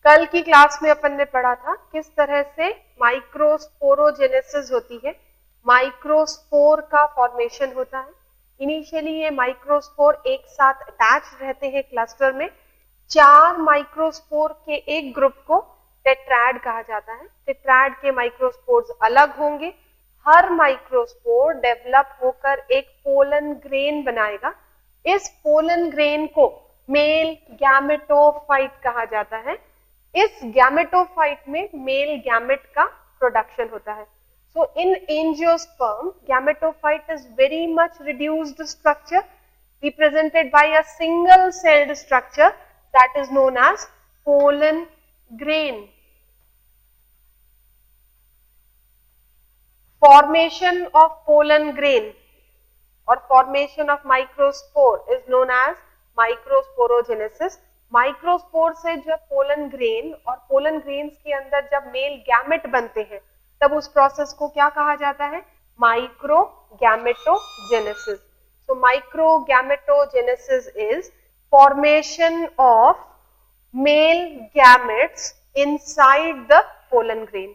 कल की क्लास में अपन ने पढ़ा था किस तरह से माइक्रोस्पोरोजेनेसिस होती है, माइक्रोस्पोर का फॉर्मेशन होता है। इनिशियली ये माइक्रोस्पोर एक साथ अटैच रहते हैं क्लस्टर में। 4 माइक्रोस्पोर के एक ग्रुप को टेट्राड कहा जाता है। टेट्राड के माइक्रोस्पोर्स अलग होंगे। हर माइक्रोस्पोर डेवलप होकर एक पोलन ग्रेन बनाएगा। इस पोलन ग्रेन को मेल गैमेटोफाइट कहा जाता है। इस गैमेटोफाइट में मेल गैमेट का प्रोडक्शन होता है। So in angiosperm, gametophyte is very much reduced structure represented by a single celled structure that is known as pollen grain. Formation of pollen grain or formation of microspore is known as microsporogenesis. Microspore से जब pollen grain और pollen grains के अंदर जब male gamete बनते हैं तब उस प्रोसेस को क्या कहा जाता है? Microgametogenesis. So microgametogenesis is formation of male gametes inside the pollen grain.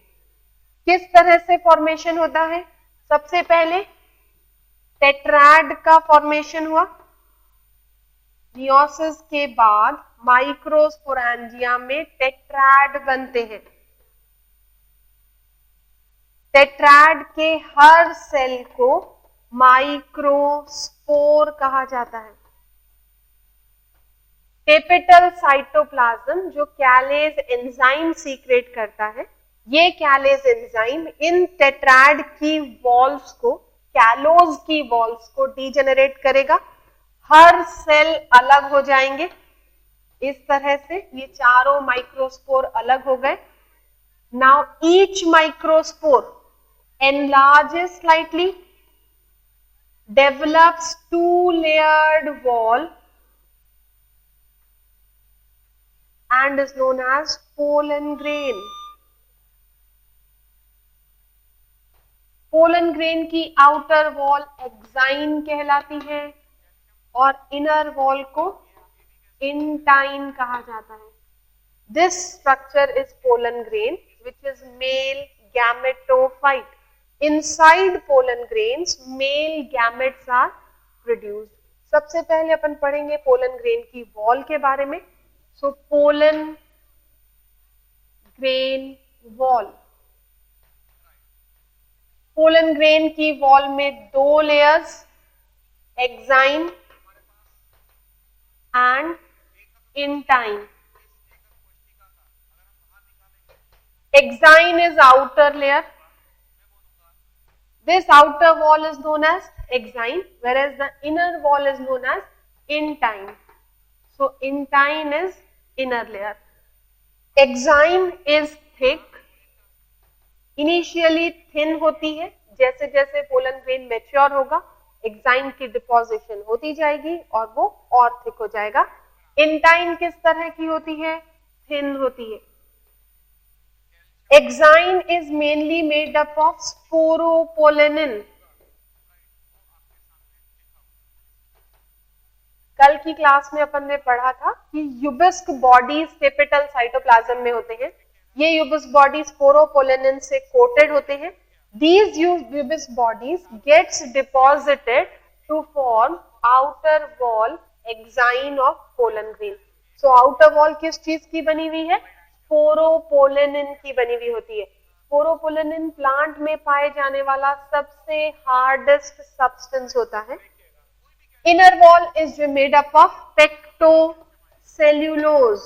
किस तरह से फॉर्मेशन होता है? सबसे पहले टेट्राड का फॉर्मेशन हुआ। मियोसिस के बाद माइक्रोस्पोरेंजिया में टेट्राड बनते हैं। टेट्राड के हर सेल को माइक्रोस्पोर कहा जाता है। टेपिटल साइटोप्लाज्म जो कैलेज एंजाइम सीक्रेट करता है, ये कैलेज एंजाइम इन टेट्राड की वॉल्स को, कैलोज की वॉल्स को डीजेनरेट करेगा। हर सेल अलग हो जाएंगे। इस तरह से ये चारों माइक्रोस्पोर अलग हो गए। Now each microspore enlarges slightly, develops 2-layered wall and is known as pollen grain. Pollen grain की आउटर वॉल एक्साइन कहलाती है और इनर वॉल को इंटाइन कहा जाता है। This structure is pollen grain which is male gametophyte. Inside pollen grains, male gametes are produced. सबसे पहले अपन पढ़ेंगे पोलन ग्रेन की वॉल के बारे में। So pollen grain wall, pollen grain की वॉल में 2 layers, exine and intine. Exine is outer layer. This outer wall is known as exine, whereas the inner wall is known as intine. So intine is inner layer. Exine is thick. Initially thin होती है, जैसे जैसे pollen grain mature होगा exine की deposition होती जाएगी और वो और थिक हो जाएगा। इंटाइन किस तरह की होती है? थिन होती है। Exine is mainly made up of sporopollenin. कल की क्लास में अपन ने पढ़ा था कि यूबिस्क बॉडीज टेपिटल साइटोप्लाज्म में होते हैं। ये यूबिस्क बॉडीज स्पोरोपोलेनिन से कोटेड होते हैं। These Ubisch bodies gets deposited to form outer wall exine of pollen grain. So outer wall किस चीज की बनी हुई है? स्पोरोपोलेनिन की बनी हुई होती है। स्पोरोपोलेनिन प्लांट में पाए जाने वाला सबसे हार्डेस्ट सब्सटेंस होता है। Inner wall is made up of pectocellulose.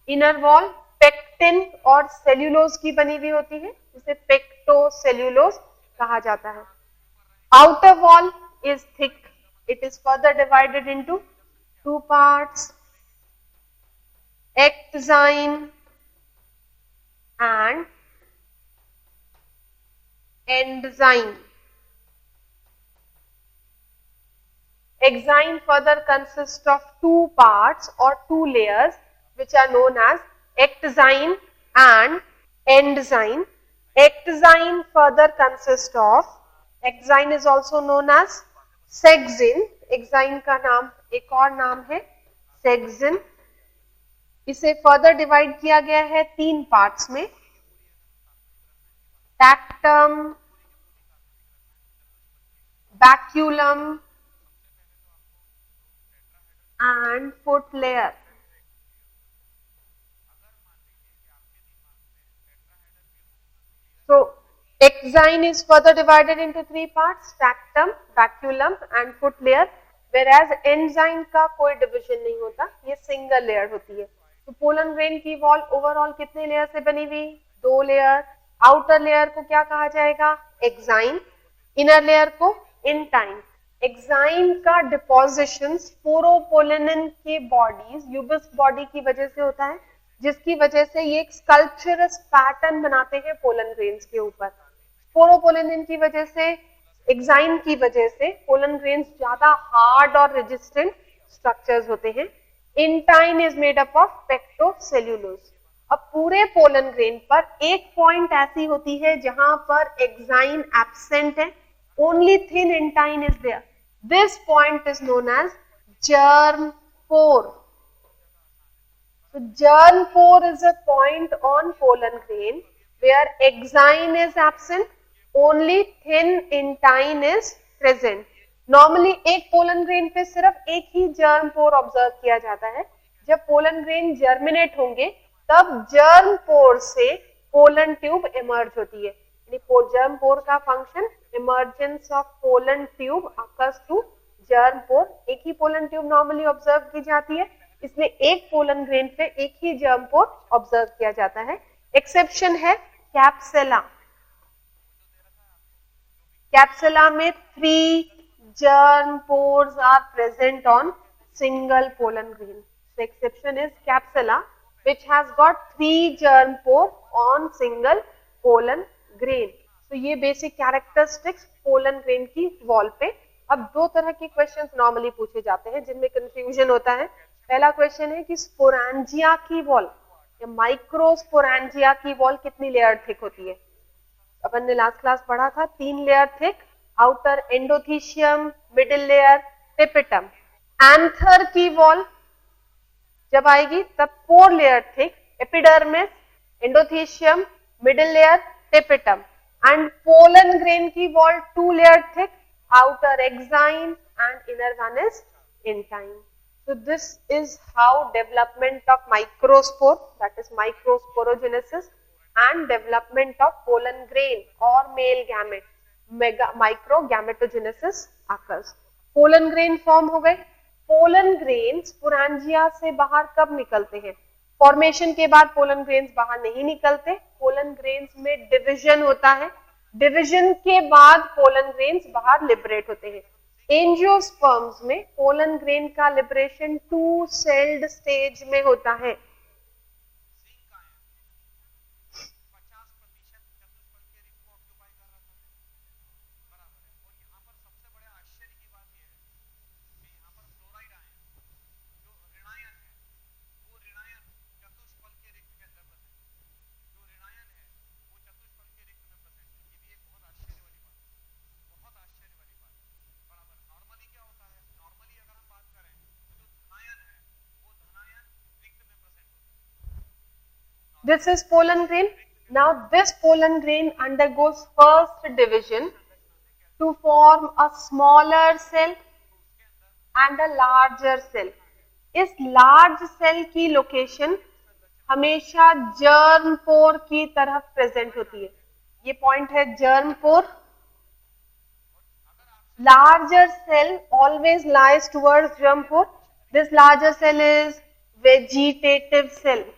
Inner wall pectin और सेल्यूलोज की बनी हुई होती है, जिसे पेक्टोसेल्यूलोज कहा जाता है। Outer wall is thick. It is further divided into 2 parts, exine and enzyme. Exine further consists of 2 parts or 2 layers which are known as ectozyne and endozyne. Ectozyne further consists of, exine is also known as sexin. Exine का नाम एक और नाम है sexin. इसे further divide किया गया है 3 पार्ट्स में, tectum, baculum and foot layer. So exine is further divided into 3 parts, tectum, baculum and foot layer, whereas enzyme का कोई डिविजन नहीं होता, ये सिंगल लेयर होती है। तो पोलन ग्रेन की वॉल ओवरऑल कितने लेयर से बनी हुई? 2 लेयर। आउटर लेयर को क्या कहा जाएगा? एक्साइन। इनर लेयर को इंटाइन। एक्साइन का डिपोजिशन स्पोरोपोलिन के बॉडीज, यूबस बॉडी की वजह से होता है, जिसकी वजह से ये एक स्कल्पचरस पैटर्न बनाते हैं पोलन ग्रेन्स के ऊपर। स्पोरोपोलिन की वजह से, एक्साइन की वजह से पोलन ग्रेन्स ज्यादा हार्ड और रेजिस्टेंट स्ट्रक्चर्स होते हैं। Intine is made up of pectocellulose. अब पूरे पोलन ग्रेन पर एक पॉइंट ऐसी होती है जहां पर एक्साइन एब्सेंट है, only thin intine is there. This point is known as germ pore. So germ pore is a point on pollen grain where exine is absent, only thin intine is present. Normally एक pollen grain पे सिर्फ एक ही germ पोर observe किया जाता है। जब pollen grain germinate होंगे तब जर्म पोर से पोलन ट्यूब इमर्ज होती है। यानी जर्म पोर का function, emergence of pollen tube occurs through germ pore. एक ही पोलन ट्यूब नॉर्मली ऑब्जर्व की जाती है, इसलिए एक पोलन ग्रेन पे एक ही जर्म पोर ऑब्जर्व किया जाता है। एक्सेप्शन है कैप्सुला। कैप्सुला में 3 germ pores are present on single pollen grain. The exception is capsula, which has got 3 germ pore on single pollen grain. So ये basic characteristics pollen grain की wall पे। अब 2 तरह के क्वेश्चंस नॉर्मली पूछे जाते हैं जिनमें कंफ्यूजन होता है। पहला क्वेश्चन है कि स्पोरेंजिया की वॉल या माइक्रोस्पोरेंजिया की वॉल कितनी लेयर थिक होती है? अपन ने लास्ट क्लास पढ़ा था 3 layer thick, outer endothecium, middle layer tapetum. Anther की वॉल जब आएगी तब 4 layer thick, epidermis, endothecium, middle layer tapetum. And pollen grain की wall 2 layer thick, outer exine and inner one is intine. So this is how development of microspore, that is microsporogenesis, and development of pollen grain or male gamete, microgametogenesis occurs. Pollen grain form हो गए। Pollen grain sporangia से बाहर कब निकलते हैं? Formation के बाद pollen grains बाहर नहीं निकलते, पोलन ग्रेन्स में डिविजन होता है, डिविजन के बाद पोलन ग्रेन्स बाहर लिबरेट होते हैं। एंजियोस्पर्म्स में पोलन ग्रेन का लिबरेशन 2 सेल्ड स्टेज में होता है। This is pollen grain. Now this pollen grain undergoes first division to form a smaller cell and a larger cell. इस large cell की लोकेशन हमेशा germ pore की तरफ प्रेजेंट होती है। ये पॉइंट है germ pore. Larger cell always lies towards germ pore. This larger cell is vegetative cell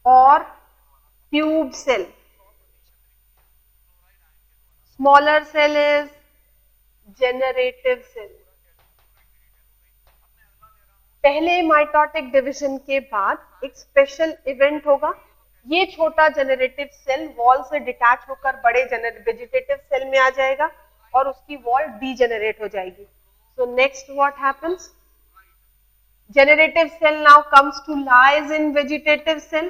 or tube cell. Smaller cell is generative cell. पहले माइटोटिक डिवीजन के बाद एक स्पेशल इवेंट होगा। ये छोटा जेनरेटिव सेल वॉल से detach होकर बड़े वेजिटेटिव सेल में आ जाएगा और उसकी वॉल डीजेनरेट हो जाएगी। So next what happens? Generative cell now comes to lies in vegetative cell.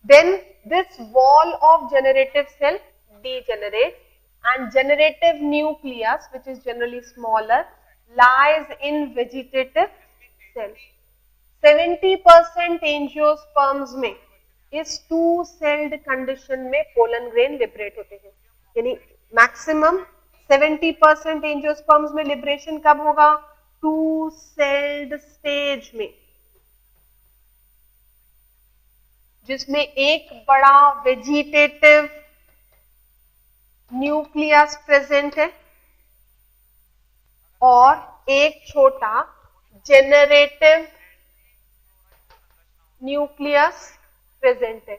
Then this wall of generative cell degenerates and generative nucleus, which is generally smaller, lies in vegetative cells. 70% angiosperms में इस two celled condition में pollen grain liberate होते हैं, यानी maximum 70% angiosperms में liberation कब होगा? Two celled stage में, जिसमें एक बड़ा वेजिटेटिव न्यूक्लियस प्रेजेंट है और एक छोटा जेनरेटिव न्यूक्लियस प्रेजेंट है।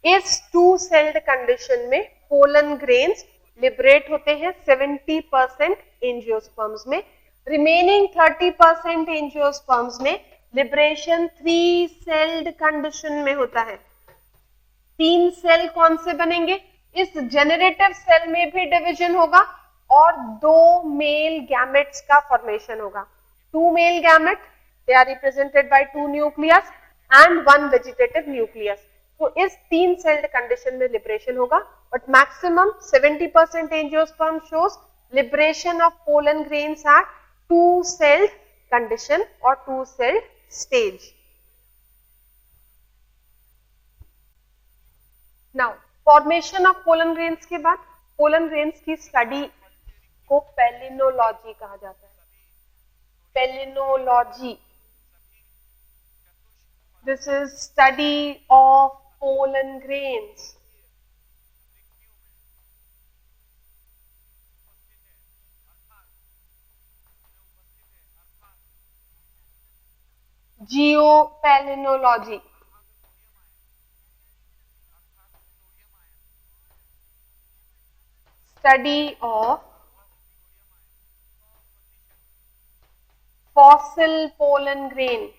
इस टू सेल्ड कंडीशन में पोलन ग्रेन्स लिबरेट होते हैं 70% एंजियोस्पर्म्स में। रिमेनिंग 30% एंजियोस्पर्म्स में लिबरेशन थ्री सेल्ड कंडीशन में होता है। तीन सेल कौन से बनेंगे? इस जेनरेटिव सेल में भी डिवीजन होगा और दो मेल गैमेट्स का फॉर्मेशन होगा। Two male gamete, they are represented by two nucleus and one vegetative nucleus. तो इस तीन सेल्ड कंडीशन में लिबरेशन होगा, but maximum 70% angiosperm shows liberation of pollen grains at two celled condition or two celled stage. Now formation of pollen grains के बाद pollen grains की study को palynology कहा जाता है। Palynology, this is study of pollen grains. Geopalinology, study of fossil pollen grain.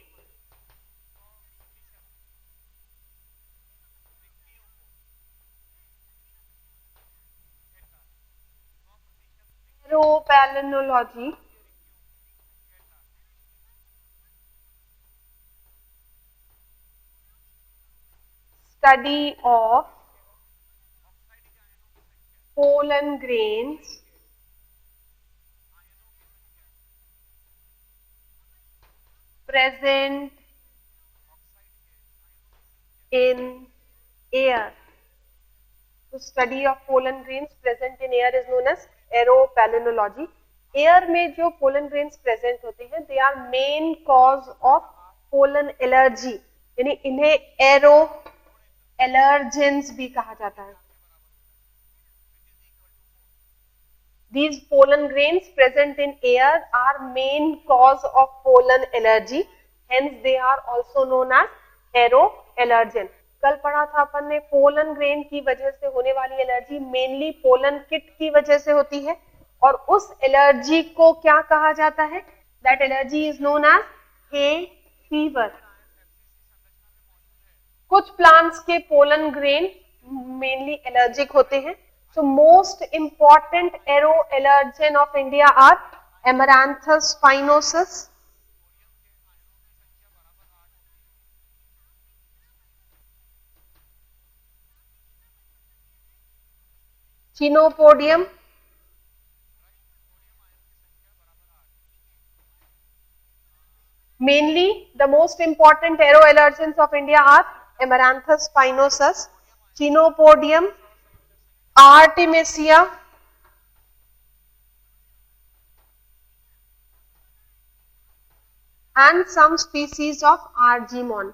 Geopalinology, study of pollen grains present in air. So study of pollen grains present in air is known as aeropalinology. Air में जो pollen grains present होते हैं, they are main cause of pollen allergy, यानी इन्हें arrow allergens भी कहा जाता है। These pollen grains present in air are main cause of pollen allergy, hence they are also known as aeroallergen. कल पढ़ा था अपन ने, पोलन ग्रेन की वजह से होने वाली एलर्जी मेनली पोलन किट की वजह से होती है, और उस एलर्जी को क्या कहा जाता है? That allergy is known as hay fever. कुछ प्लांट्स के पोलन ग्रेन मेनली एलर्जिक होते हैं। So most important aeroallergen of India are Amaranthus spinosus, Chenopodium, mainly the most important aeroallergens of India are Amaranthus spinosus, Chenopodium, Artemisia, and some species of Argemon.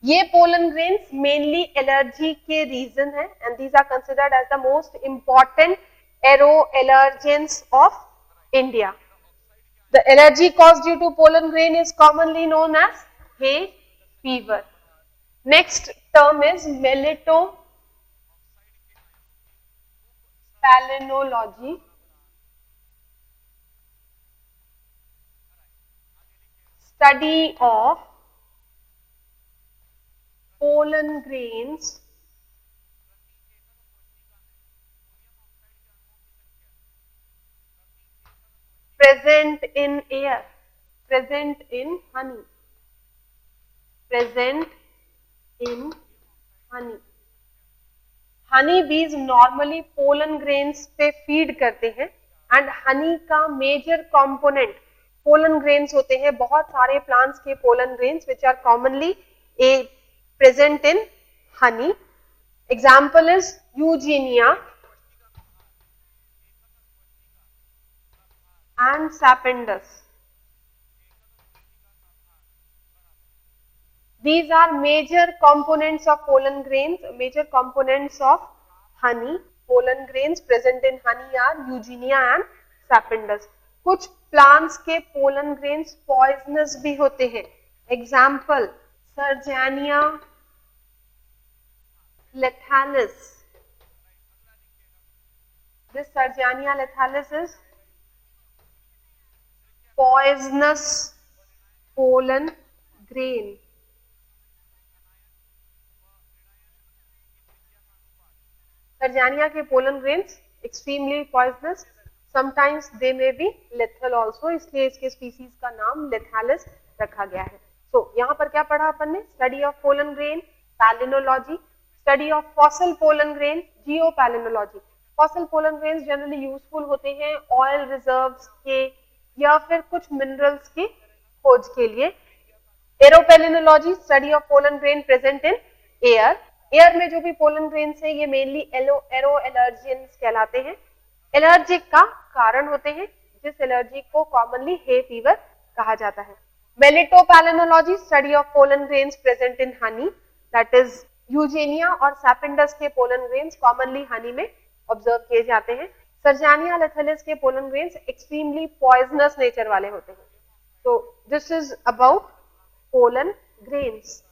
ये pollen grains mainly allergy के reason है, and these are considered as the most important aero allergens of India. The allergy cause due to pollen grain is commonly known as hay fever. Next term is melitopalinology. Study of pollen grains present in air, present in honey, present in honey. Honey बीज normally pollen grains पे feed करते हैं and honey का major component pollen grains होते हैं. बहुत सारे plants के pollen grains which are commonly present in honey. Example is Eugenia and Sapindus. These are major components of pollen grains, major components of honey. Pollen grains present in honey are Eugenia and Sapindus. कुछ plants के pollen grains poisonous भी होते हैं. Example, Serrania lethalis. This Serrania lethalis is poisonous pollen grain. Serrania के pollen grains extremely poisonous. Sometimes they may be lethal also. इसलिए इसके species का नाम lethalis रखा गया है. So यहाँ पर क्या पढ़ा अपन ने? Study of pollen grain, palynology, study of fossil pollen grain, geopalynology. Fossil pollen grains generally useful होते हैं oil reserves के या फिर कुछ minerals के खोज के लिए. Aeropalynology, study of pollen grain present in air. Air में जो भी पोलन ग्रेन्स है ये मेनली एरो एलर्जेंस कहलाते हैं. एलर्जिक का कारण होते हैं जिस एलर्जी को कॉमनली हे फीवर कहा जाता है. Melittopalynology, study of pollen grains present in honey, that is Eugenia और सैपिंडस के पोलन ग्रेन्स कॉमनली हनी में ऑब्जर्व किए जाते हैं. सर्जानिया लेथेलिस के pollen grains extremely poisonous nature वाले होते हैं. तो this is about pollen grains.